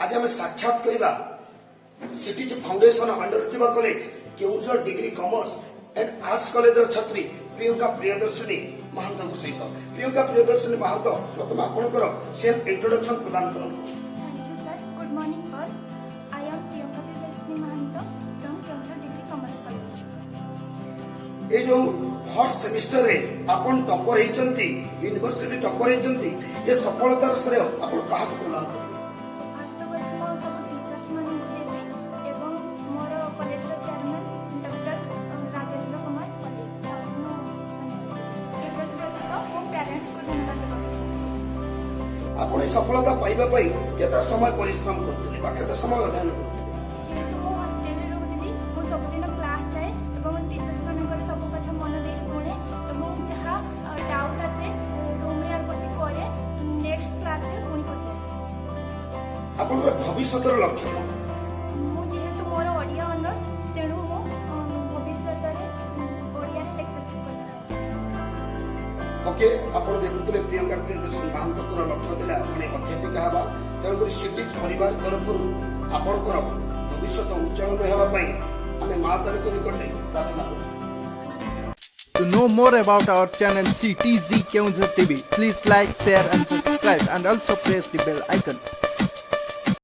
आज आम साक्षात करवा city foundation under college Keonjhar degree commerce and arts college छात्री प्रियंका प्रियदर्शनी महांत सहित। प्रियंका प्रियदर्शनी महांत प्रथम आपणकर सेल्फ इंट्रोडक्शन प्रदान करନ୍ତୁ। Thank you, sir. Good morning, all. I am Priyanka Priyadarshini Mahanto from Keonjhar Degree Commerce College. ये जो फर्स्ट सेमिस्टर रे आपण टॉपर हेचंती यूनिवर्सिटी टॉपर हेचंती ये सफलतार श्रेय आपण काहाक प्रदान करिवे? First of all, mo सब टीचर्स मानकु देबे एवं मोर कॉलेज रो चेयरमैन डॉक्टर राजेंद्र कुमार पल्ली एतद व्यतीत मो पेरेंट्स को धन्यवाद देबाक चाहूछि। आपण ये सफलता पाइबा पई केता समय परिश्रम करथुले बा केता समय अध्ययन करथुले? जेहेतु मो हॉस्टेल रे रहउथिली मो सब दिन क्लास जाए एवं टीचर्स मानकर सब कथा मन दे शुणे एवं जहा डाउट आसे रूम रे बसी करे नेक्स्ट क्लास रे पुनी पचे। आपनकर भविष्यतर लक्ष्य कोन? मु जेहेतु मोर ओडिया ऑनर्स तेणु मु भविष्य रे ओडिया रे लेक्चरशिप करना। ओके आपण देखुतले प्रियंका प्रियदर्शनी महांतर लक्ष्य देला माने अध्यापिका हवा तेणुकर सिटीज परिवार तरफरु आपणकर भविष्य उज्जवल हेबा पई आमे माताक निकटले प्रार्थना करू। To know more about our channel CTZ Keonjhar TV, please like, share and subscribe and also press the bell icon.